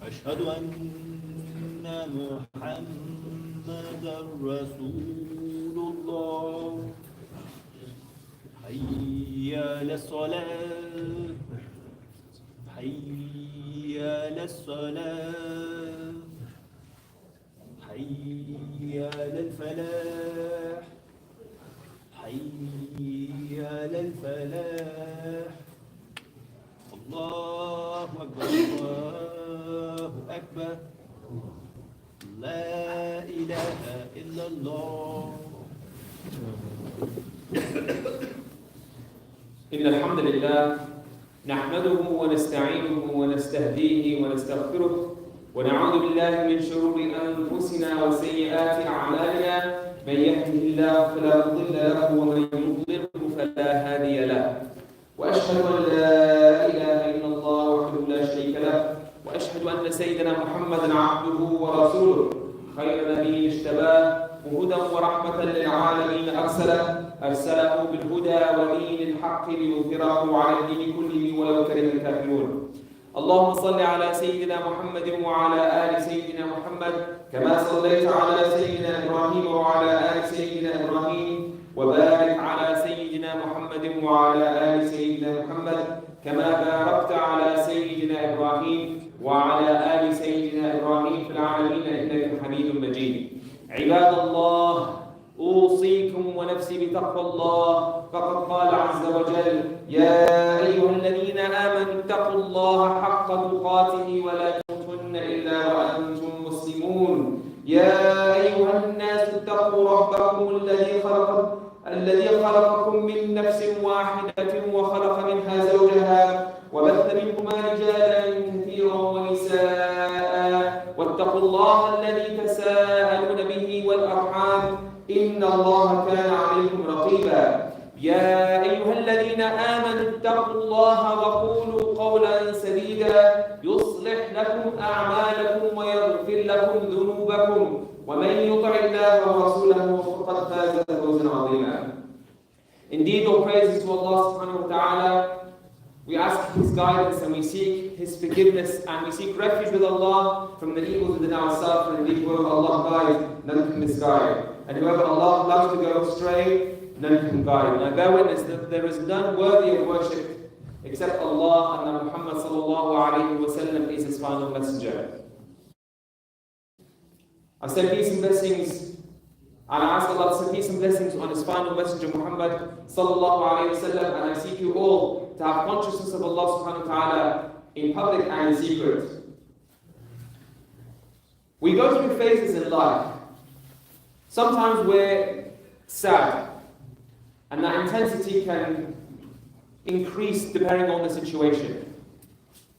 أشهد أن محمدا رسول الله حي على الصلاة حي على الصلاة حي على الفلاح حي على الفلاح الله أكبر الله أكبر لا إله إلا الله. إن الحمد لله نحمده ونستعينه ونستهديه ونستغفره ونعوذ بالله من شرور أنفسنا وسيئات أعمالنا من يهده الله فلا مضل له ومن يضلله فلا هادي له وأشهد أن لا إله إلا الله وحده لا شريك له وأشهد أن سيدنا محمدا عبده ورسوله خير نبي اجتباه وهدى ورحمة للعالمين أرسله بالهدى ودين الحق ليظهره على الدين كله ولو كره الكافرون. اللهم صل على سيدنا محمد وعلى آل سيدنا محمد كما صليت على سيدنا إبراهيم وعلى آل سيدنا إبراهيم وبارك على سيدنا محمد وعلى آل سيدنا محمد كما باركت على سيدنا إبراهيم وعلى آل سيدنا إبراهيم في العالمين إنك حميد مجيد. عباد الله أوصيكم ونفسي بتقوى الله فقد قال عز وجل يا أيها الذين آمنوا اتقوا الله حق تقاته ولا تموتن إلا وأنتم مسلمون. يا أيها الناس اتقوا ربكم الذي خلقكم من نفس واحدة وخلق منها زوجها وبث منهما رجالا كثيرا ونساء واتقوا الله الذي تساءلون به والأرحام إن الله كان عليكم رقيبا. يا أيها الذين آمنوا اتقوا الله وقولوا قولا سديدا يصلح لكم أعمالكم ويغفر لكم ذنوبكم ومن يطع الله ورسوله فقد فاز فوزا عظيما. Indeed, all praises to Allah subhanahu wa ta'ala. We ask His guidance and we seek His forgiveness and we seek refuge with Allah from the evils within ourselves, and indeed whoever Allah guides, none can misguide. And whoever Allah allows to go astray, none can guide. And I bear witness that there is none worthy of worship except Allah, and that Muhammad sallallahu alayhi wa sallam is His final messenger. I say peace and blessings, and I ask Allah to send peace and blessings on His final messenger Muhammad sallallahu alayhi wa sallam, and I seek you all to have consciousness of Allah subhanahu wa ta'ala in public and in secret. We go through phases in life. Sometimes we're sad, and that intensity can increase depending on the situation.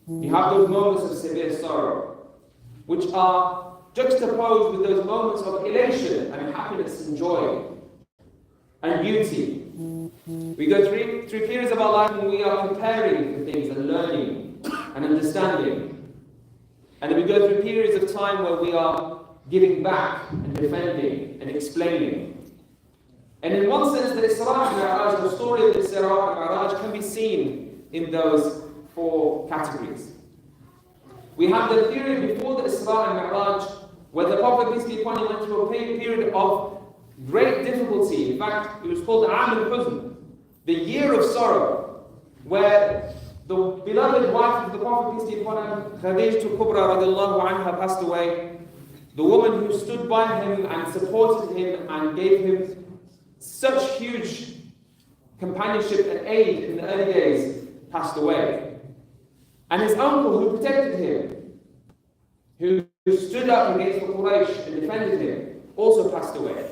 You have those moments of severe sorrow, which are juxtaposed with those moments of elation and happiness and joy and beauty. We go through periods of our life when we are preparing for things and learning and understanding. And then we go through periods of time where we are giving back and defending and explaining. And in one sense, the Isra and Mi'raj, the story of the Isra and Mi'raj can be seen in those four categories. We have the period before the Isra and Mi'raj where the Prophet peace be upon him went through a period of great difficulty. In fact, it was called the Am al-Huzn, the year of sorrow, where the beloved wife of the Prophet peace be upon him, Khadijah Kubra radiallahu anha, passed away. The woman who stood by him and supported him and gave him such huge companionship and aid in the early days passed away. And his uncle who protected him, who stood up against the Quraysh and defended him, also passed away.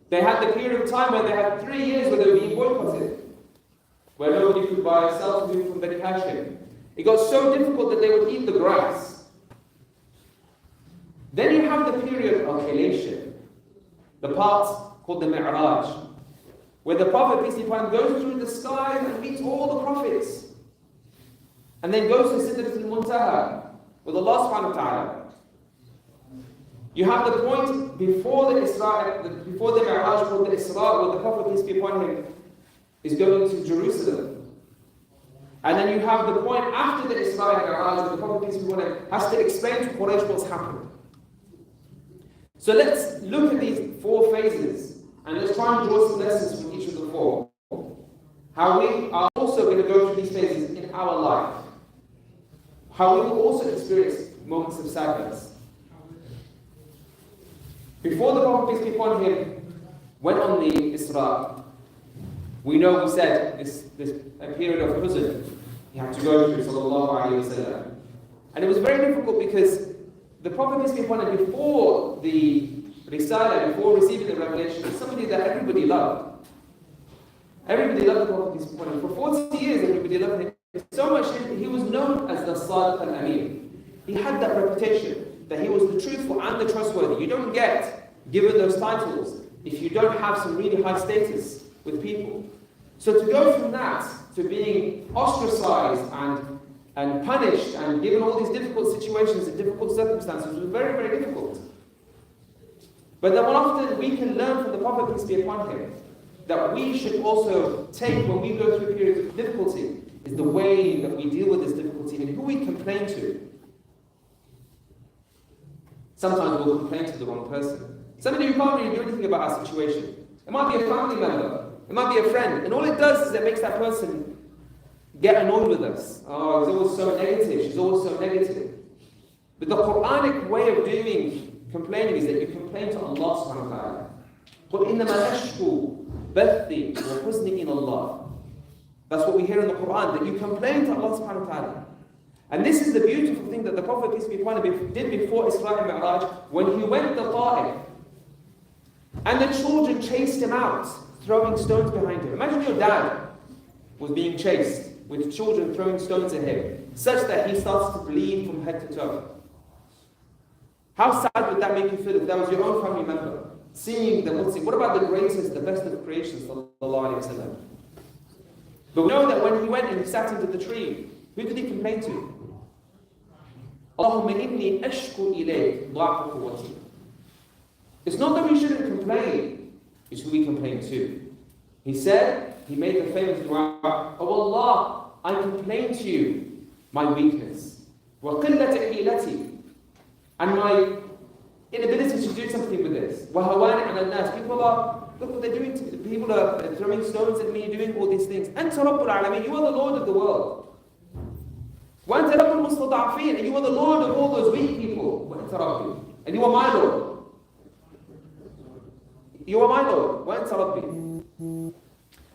They had the period of time where they had 3 years where they were being boycotted, where nobody could buy or sell food from Bani Hashim. It got so difficult that they would eat the grass. Then you have the period of elation, the part called the Mi'raj, where the Prophet peace be upon him goes through the skies and meets all the prophets, and then goes to Sidratul Muntaha with Allah subhanahu wa ta'ala. You have the point before the Mi'raj called the Isra, where the Prophet peace be upon him is going to Jerusalem. And then you have the point after the Isra and Mi'raj, where the Prophet peace be upon him has to explain to Quraysh what's happened. So let's look at these 4 phases and let's try and draw some lessons from each of the 4. How we are also going to go through these phases in our life. How we will also experience moments of sadness. Before the Prophet peace be upon him went on the Isra, we know we said this a period of prison he had to go through, sallallahu alayhi wa sallam. And it was very difficult because the Prophet peace be upon him, before the Risala, before receiving the revelation, was somebody that everybody loved. Everybody loved the Prophet peace be upon him. For 40 years everybody loved him. So much he was known as the Sadiq al-Amin. He had that reputation that he was the truthful and the trustworthy. You don't get given those titles if you don't have some really high status with people. So to go from that to being ostracized and punished and given all these difficult situations and difficult circumstances was very, very difficult. But then one often we can learn from the Prophet, peace be upon him, that we should also take when we go through periods of difficulty, is the way that we deal with this difficulty and who we complain to. Sometimes we'll complain to the wrong person. Somebody who can't really do anything about our situation. It might be a family member, it might be a friend, and all it does is it makes that person get annoyed with us. Oh, he's always so negative, she's always so negative. But the Quranic way of doing complaining is that you complain to Allah subhanahu wa ta'ala. قُلْ إِنَّمَا أَشْكُو بَثِّي وَحُزْنِي إِلَى اللَّهِ. That's what we hear in the Quran, that you complain to Allah subhanahu wa ta'ala. And this is the beautiful thing that the Prophet peace be upon him did before Isra and Mi'raj, when he went to Ta'if. And the children chased him out, throwing stones behind him. Imagine your dad was being chased with children throwing stones at him, such that he starts to bleed from head to toe. How sad would that make you feel if that was your own family member, seeing the Muslim? What about the greatest, the best of creations, sallallahu alayhi wa sallam? But we know that when he went and he sat into the tree, who did he complain to? Allahumma inni ashku ilayk ضعف قوتي. It's not that we shouldn't complain, it's who we complain to. He said, he made the famous dua, oh Allah, I complain to you my weakness, وَقِلَّةَ حِيلَتِي, and my inability to do something with this. وَهَوَانِ عَلَى النَّاسِ. People are, look what they're doing to me. People are throwing stones at me, doing all these things. أَنْتَ رَبُّ الْعَالَمِينَ. You are the Lord of the world. وَأَنْتَ رَبُّ الْمُسْتَضَعَفِينَ. And you are the Lord of all those weak people. وَأَنْتَ رَبِّي. And you are my Lord. You are my Lord. وَأَنْتَ رَبِّي.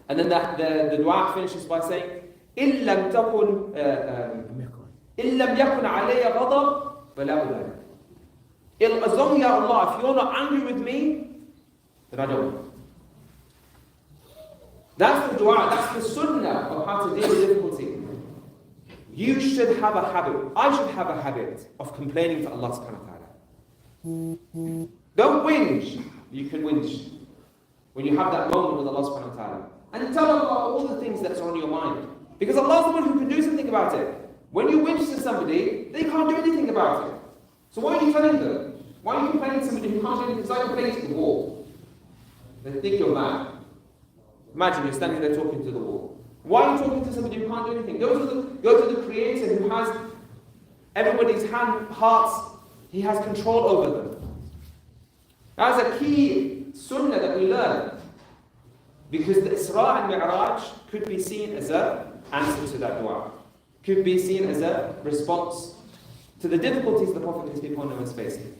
And then the dua finishes by saying, إِن لَمْ يَكُنْ عَلَيَّ غَضَبْ فَلَا أُبَالِي. As long, Ya Allah, if you're not angry with me, then I don't. That's the dua, that's the sunnah of how to deal with difficulty. You should have a habit, I should have a habit of complaining to Allah subhanahu wa ta'ala. Don't whinge. You can whinge when you have that moment with Allah subhanahu wa ta'ala. And tell Allah all the things that's on your mind. Because Allah is the one who can do something about it. When you whinge to somebody, they can't do anything about it. So why are you telling them? Why are you complaining to somebody who can't do anything? It's like complaining to the wall. They think you're mad. Imagine you're standing there talking to the wall. Why are you talking to somebody who can't do anything? Go to the Creator who has everybody's hearts. He has control over them. That's a key sunnah that we learn. Because the Isra and Mi'raj could be seen as an answer to that dua. Could be seen as a response to the difficulties the Prophet peace be upon him was facing.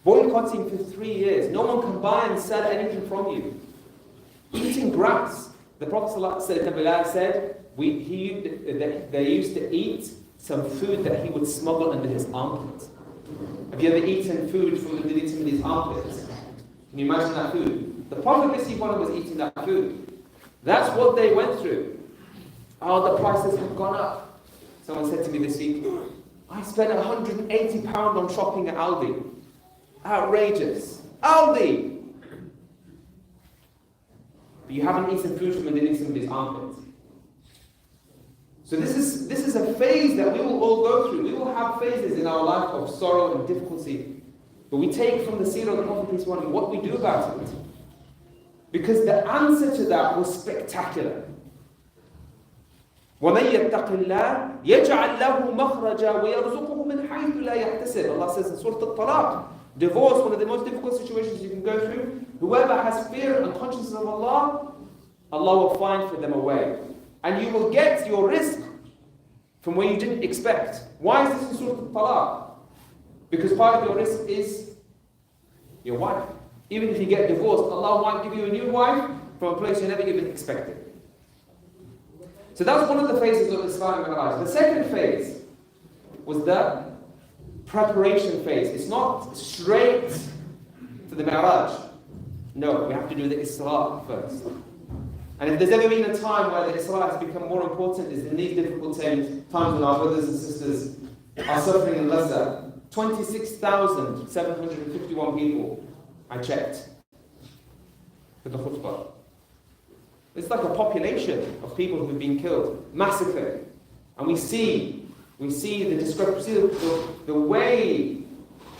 Boycotting for 3 years. No one can buy and sell anything from you. Eating grass. The Prophet said they used to eat some food that he would smuggle under his armpit. Have you ever eaten food from underneath somebody's armpits? Can you imagine that food? The Prophet peace be upon him was eating that food. That's what they went through. Oh, the prices have gone up. Someone said to me this week, I spent £180 on shopping at Aldi. Outrageous. Aldi! But you haven't eaten food from underneath somebody's armpit. So this is a phase that we will all go through. We will have phases in our life of sorrow and difficulty. But we take from the seerah of the Prophet peace be upon him what we do about it. Because the answer to that was spectacular. وَمَنْ يَتَّقِ اللَّهِ يَجْعَلْ لَهُ مَخْرَجًا وَيَرْزُقُهُ مِنْ حَيْثُ لَا يَحْتَسِبُ. Allah says in Surah Al-Talaq, divorce, one of the most difficult situations you can go through. Whoever has fear and consciousness of Allah, Allah will find for them a way. And you will get your rizq from where you didn't expect. Why is this in Surah Al-Talaq? Because part of your rizq is your wife. Even if you get divorced, Allah might give you a new wife from a place you never even expected. So that's one of the phases of Isra and Mi'raj. The second phase was the preparation phase. It's not straight to the Mi'raj. No, we have to do the Isra first. And if there's ever been a time where the Isra has become more important, is in these difficult times when our brothers and sisters are suffering in Gaza. 26,751 people, I checked, for the Khutbah. It's like a population of people who have been killed, massacred. And we see the discrepancy, the way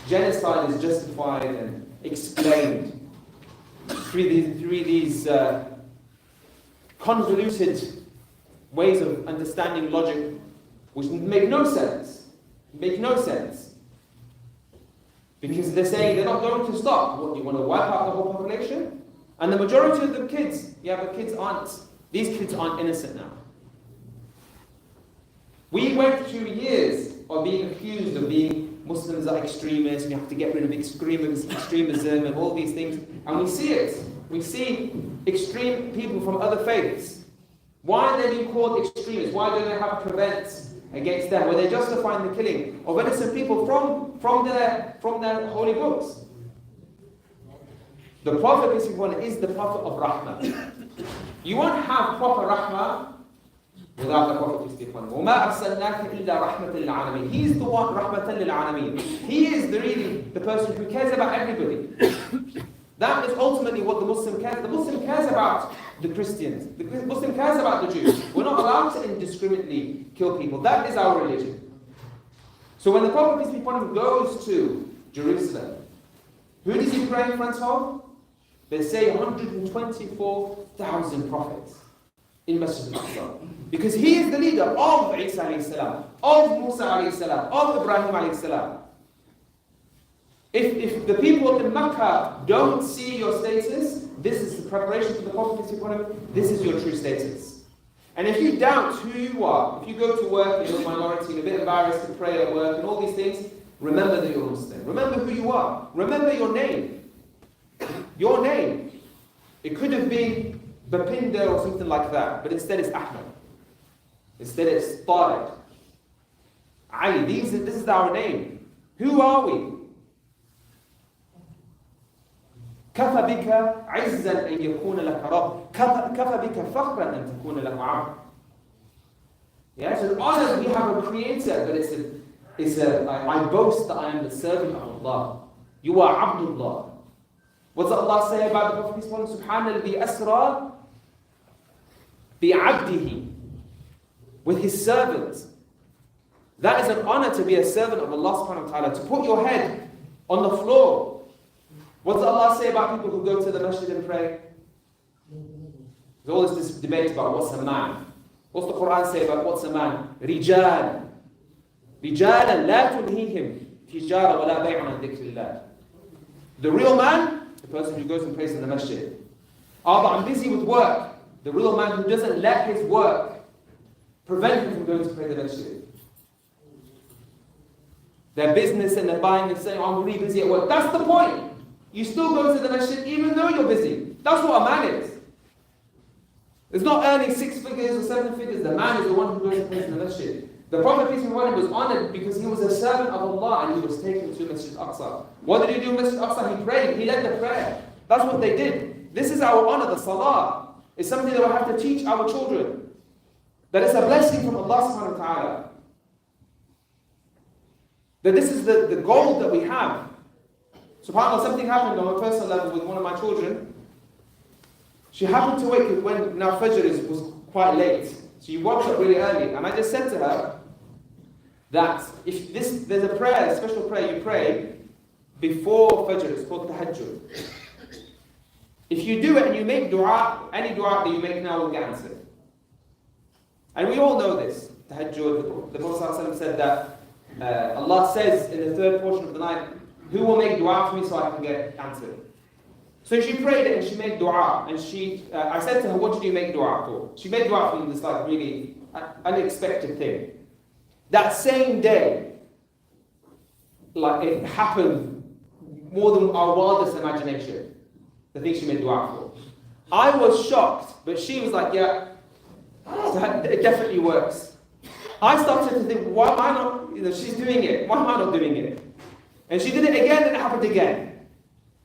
genocide is justified and explained through these convoluted ways of understanding logic, which make no sense. Because they're saying they're not going to stop. What, do you want to wipe out the whole population? And the majority of the kids, but these kids aren't innocent now. We went through years of being accused of being Muslims are extremists, and you have to get rid of extremism and all these things. And we see it. We see extreme people from other faiths. Why are they being called extremists? Why do they have prevents against them? Were they justifying the killing of innocent people from their holy books? The Prophet is the Prophet of Rahmah. You won't have proper Rahmah without the Prophet. وَمَا أَرْسَلْنَاكَ إِلَّا رَحْمَةً لِلْعَالَمِينَ. He is the one, رَحْمَةً لِلْعَالَمِينَ. He is the person who cares about everybody. That is ultimately what the Muslim cares. The Muslim cares about the Christians. The Muslim cares about the Jews. We're not allowed to indiscriminately kill people. That is our religion. So when the Prophet goes to Jerusalem, who does he pray in front of? They say 124,000 prophets in Masjid al-Aqsa. Because he is the leader of Isa alayhi salam, of Musa alayhi salam, of Ibrahim alayhi salam. If the people in Makkah don't see your status, this is the preparation for the Prophet, this is your true status. And if you doubt who you are, if you go to work and you're a minority and a bit embarrassed to pray at work and all these things, remember that you're Muslim. Remember who you are. Remember your name. Your name. It could have been Bapinder or something like that, but instead it's Ahmad. Instead it's Tariq. Ali, this is our name. Who are we? كفى بك عزا أن يكون لك رب كفى بك فخرا أن تكون له عبد. Yeah, it's an honor that we have a creator, but I boast that I am the servant of Allah. You are Abdullah. What does Allah say about the Prophet? Subhana alladhi asra bi'abdihi, with his servant. That is an honor to be a servant of Allah subhanahu wa ta'ala, to put your head on the floor. What does Allah say about people who go to the masjid and pray? There's always this debate about what's a man. What's the Quran say about what's a man? رِجَالًا لَا تُلْهِيهِمْ تِجَارَةٌ وَلَا بَيْعٌ عَنْ ذِكْرِ اللَّهِ. The real man, the person who goes and prays in the masjid. But I'm busy with work. The real man who doesn't let his work prevent him from going to pray in the masjid. Their business and they're buying and saying, I'm really busy at work. That's the point. You still go to the masjid even though you're busy. That's what a man is. It's not earning 6 figures or 7 figures. The man is the one who goes and prays in the masjid. The Prophet peace be upon him was honored because he was a servant of Allah and he was taken to Masjid Aqsa. What did he do in Masjid Aqsa? He prayed. He led the prayer. That's what they did. This is our honor, the salah. It's something that we have to teach our children. That it's a blessing from Allah subhanahu wa ta'ala. That this is the goal that we have. SubhanAllah, something happened on a personal level with one of my children. She happened to wake up when now Fajr was quite late. She woke up really early, and I just said to her that if there's a prayer, a special prayer you pray before Fajr, it's called Tahajjud. If you do it and you make dua, any dua that you make now will get answered. And we all know this. Tahajjud, the Prophet ﷺ said that Allah says in the third portion of the night, who will make dua for me so I can get answered? So she prayed it and she made dua. And I said to her, what did you make dua for? She made dua for this like really unexpected thing. That same day, like it happened more than our wildest imagination. The thing she made dua for. I was shocked, but she was like, yeah, it definitely works. I started to think, why am I not, she's doing it, why am I not doing it? And she did it again and it happened again.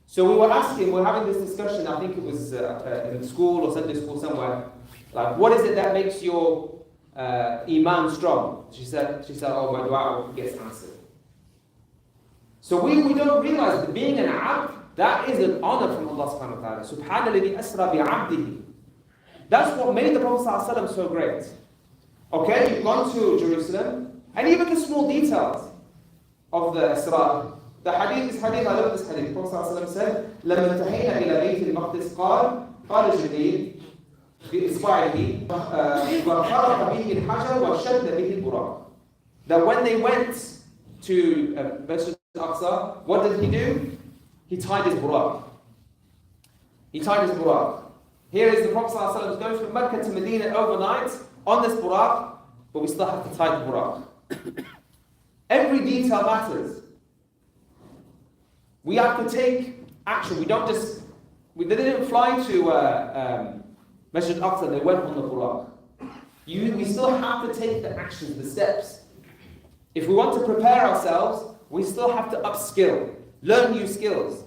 So we were having this discussion, I think it was in school or Sunday school somewhere, like what is it that makes your iman strong? She said, oh, my dua gets answered. So we don't realize that being an abd, that is an honor from Allah subhanahu wa ta'ala. Subhanalladhi asra bi'abdihi. That's what made the Prophet ﷺ so great. Okay, you've gone to Jerusalem, and even the small details of the Isra. The hadith, this hadith, I love this hadith. The Prophet ﷺ said, لَمَا انْتَحَيْنَا إِلَى بَيْتِ الْمَقْدِسِ قَالَ جِبْرِيلُ بِإِصْبَعِهِ وَفَرَقَ بِهِ الْحَجَرُ وَشَدَّ بِهِ الْبُرَاقِ. That when they went to Masjid al-Aqsa, what did he do? He tied his buraq. Here is the Prophet ﷺ going from Mecca to Medina overnight on this buraq, but we still have to tie the buraq. Every detail matters. We have to take action. They didn't fly to Masjid al-Aqsa, they went on the buraq. We still have to take the actions, the steps. If we want to prepare ourselves, we still have to upskill, learn new skills,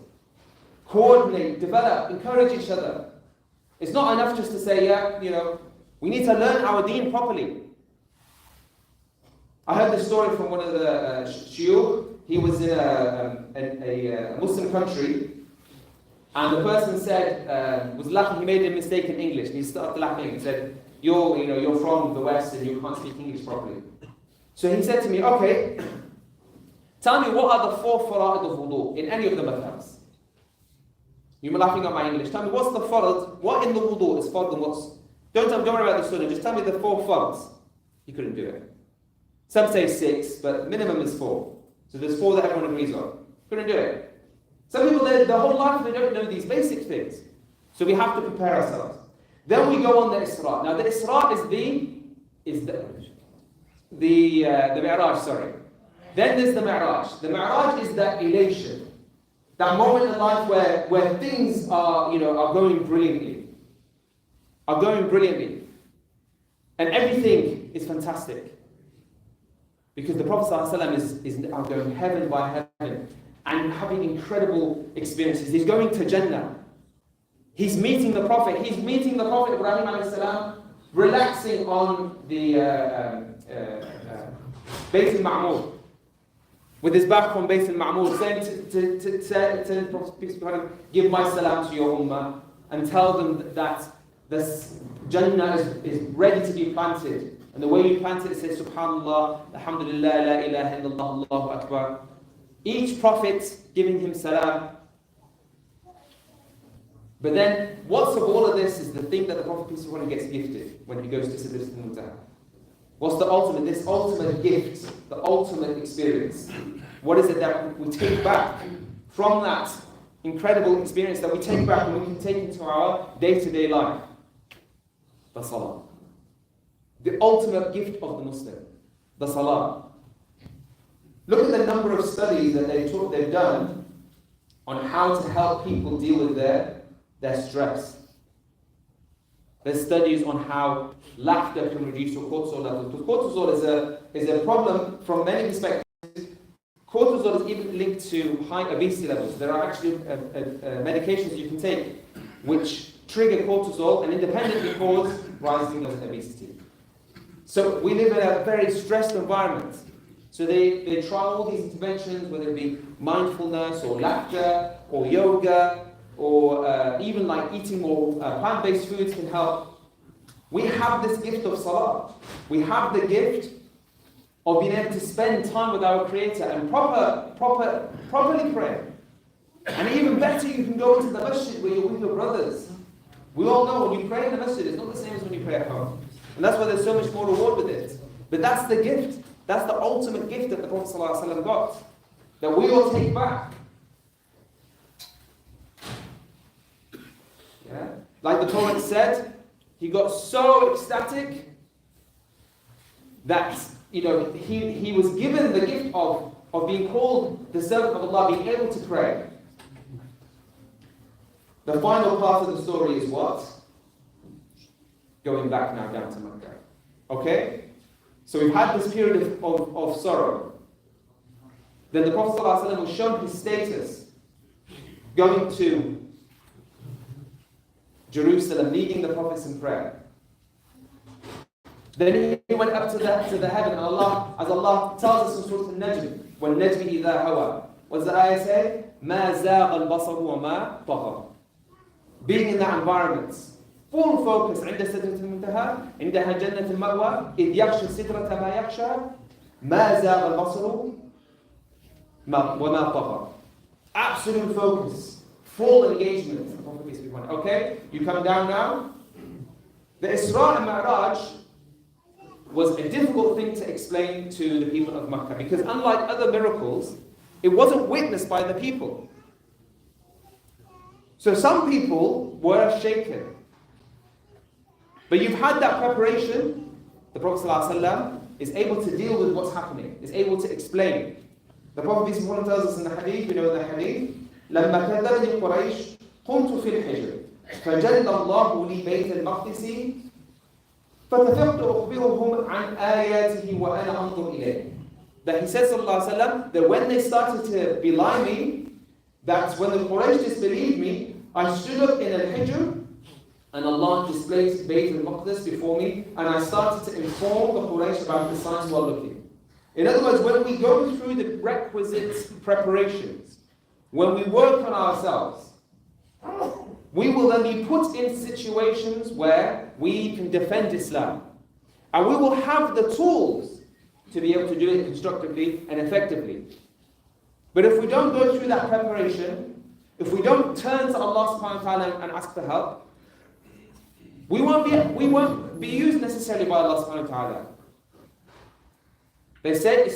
coordinate, develop, encourage each other. It's not enough just to say, we need to learn our deen properly. I heard this story from one of the shuyukh. He was in a Muslim country, and the person said, was laughing, he made a mistake in English, and he started laughing and said, you're from the West and you can't speak English properly. So he said to me, okay, tell me what are the 4 fara'id of wudu in any of the madhabs? You were laughing at my English. Tell me what's the farad, what in the wudu is fard and what's... Don't worry about the sunnah, just tell me the 4 fards. He couldn't do it. Some say 6, but minimum is 4. So there's 4 that everyone agrees on. Couldn't do it. Some people, their whole life, they don't know these basic things. So we have to prepare ourselves. Then we go on the Isra. Now the Isra is the Mi'raj, sorry. Then there's the Mi'raj. The Mi'raj is that elation. That moment in life where things are going brilliantly. And everything is fantastic. Because the Prophet ﷺ is going heaven by heaven and having incredible experiences. He's going to Jannah. He's meeting the Prophet. He's meeting the Prophet Ibrahim alayhi relaxing on the Bayt al-Ma'mur. With his back on Bayt al-Ma'mur, saying to the Prophet, give my salam to your ummah and tell them that this Jannah is ready to be planted. And the way you plant it says, Subhanallah, Alhamdulillah, La ilaha illallah, Allahu Akbar. Each prophet giving him salam. But then, what's of all of this is the thing that the Prophet peace be upon him gets gifted when he goes to Sidratul Muntaha. What's the ultimate? This ultimate gift, the ultimate experience. What is it that we take back from that incredible experience that we take back and we can take into our day-to-day life? The Salah. The ultimate gift of the Muslim. The Salah. Look at the number of studies that they've done on how to help people deal with their stress. There's studies on how laughter can reduce your cortisol levels. Because cortisol is a problem from many perspectives. Cortisol is even linked to high obesity levels. There are actually medications you can take which trigger cortisol and independently cause rising of obesity. So we live in a very stressed environment. So they try all these interventions, whether it be mindfulness or laughter or yoga or even like eating more plant-based foods can help. We have this gift of salah. We have the gift of being able to spend time with our Creator and properly pray. And even better, you can go into the masjid where you're with your brothers. We all know when you pray in the masjid, it's not the same as when you pray at home. And that's why there's so much more reward with it. But that's the gift. That's the ultimate gift that the Prophet ﷺ got. That we all take back. Yeah? Like the Prophet said, he got so ecstatic that he was given the gift of being called the servant of Allah, being able to pray. The final part of the story is what? Going back now down to Mecca. Okay? So we've had this period of sorrow. Then the Prophet ﷺ was shown his status going to Jerusalem, leading the prophets in prayer. Then he went up to the heaven, and as Allah tells us in Surah Al-Najm, وَالنَّجْمِ إِذَا هَوَى. What does the ayah say? مَا زَاغَ الْبَصَرُ وَمَا طَغَى. Being in that environment, full focus, عند سدرة المنتهى عندها جنة المأوى إذ يغشى سدرة ما يغشى ما زاغ البصر وما طغى. Absolute focus, full engagement. Okay, you come down now. The Isra and Mi'raj was a difficult thing to explain to the people of Makkah, because unlike other miracles, it wasn't witnessed by the people. So some people were shaken. But you've had that preparation. The Prophet ﷺ is able to deal with what's happening, is able to explain. The Prophet tells us in the hadith, we know the hadith, لما كذبني قريش قمت في الحجر فجل الله لي بيت المقدس فتفقت أخبرهم عن آياته وأنا أنظر إليه. That he says that when they started to belie me, that when the Quraysh disbelieved me, I stood up in al-hajj and Allah displayed Bayt al-Maqdis before me, and I started to inform the Quraysh about the signs while looking. In other words, when we go through the requisite preparations, when we work on ourselves, we will then be put in situations where we can defend Islam. And we will have the tools to be able to do it constructively and effectively. But if we don't go through that preparation, if we don't turn to Allah subhanahu wa ta'ala and ask for help, we won't be used necessarily by Allah subhanahu wa ta'ala. They said,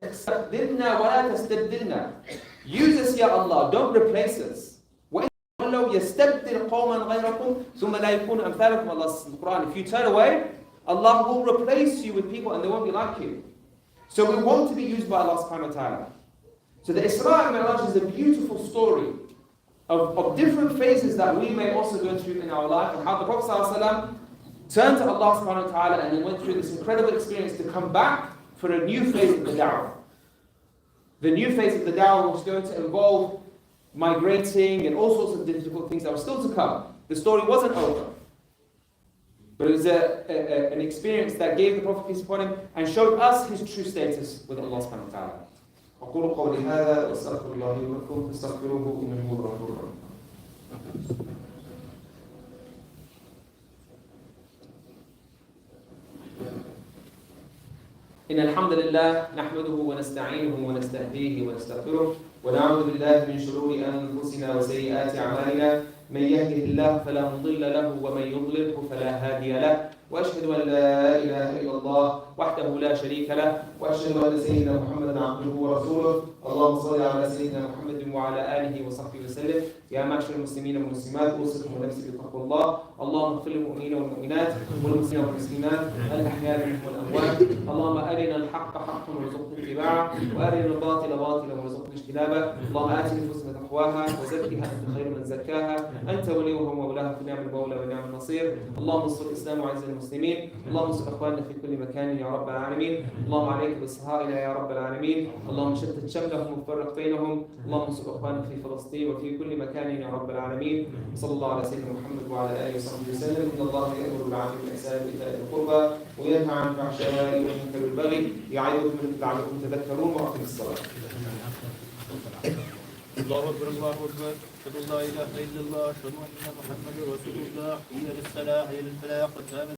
"Istaqdirna wa la tastabdilna." Use us, Ya Allah, don't replace us. يستبدل قوما غيركم ثم لا يكون أمثالكم. Allah says in the Quran, if you turn away, Allah will replace you with people and they won't be like you. So we want to be used by Allah subhanahu wa ta'ala. So the Isra and Mi'raj is a beautiful story of different phases that we may also go through in our life, and how the Prophet ﷺ turned to Allah subhanahu wa ta'ala and then went through this incredible experience to come back for a new phase of the da'wah. The new phase of the da'wah was going to involve migrating and all sorts of difficult things that were still to come. The story wasn't over. But it was an experience that gave the Prophet peace upon him and showed us his true status with Allah subhanahu wa ta'ala. أقول قولي هذا وأستغفر الله لي ولكم فاستغفروه إنه هو الغفور الرحيم. إن الحمد لله نحمده ونستعينه ونستهديه ونستغفره ونعوذ بالله من شرور أنفسنا وسيئات أعمالنا من يهده الله فلا مضل له ومن يضلله فلا هادي له وأشهد أن لا إله إلا الله وحده لا شريك له وأشهد أن سيدنا محمدا عبده ورسوله اللهم صل على سيدنا محمد وعلى آله وصحبه وسلم. يا معشر المسلمين والمسلمات أوصيكم ونفسي بتقوى الله. اللهم اغفر للمؤمنين والمؤمنات والمسلمين والمسلمات الأحياء منهم والأموات. اللهم أرنا الحق حقا وارزقنا اتباعه وأرنا الباطل باطلا وارزقنا اجتنابه. اللهم آت نفوسنا تقواها وزكها أنت خير من زكاها أنت وليها ومولاها فنعم المولى ونعم النصير. اللهم انصر الإسلام وعز المسلمين. اللهم انصر إخواننا في كل مكان يا رب العالمين. اللهم عليك بصهائنا يا رب العالمين. اللهم شتت شملهم وفرق بينهم. اللهم انصر إخواننا في فلسطين وفي كل مكان يا رب العالمين. صلى الله على سيدنا محمد وعلى آله وصحبه وسلم. إن الله يأمر بالعدل والإحسان وإيتاء ذي القربى وينهى عن الفحشاء والمنكر والبغي يعظكم لعلكم تذكرون وأقيموا الصلاة. الله أكبر الله أكبر أشهد أن لا إله إلا الله أشهد أن محمدا رسول الله حي على الصلاة حي على الفلاح قد قامت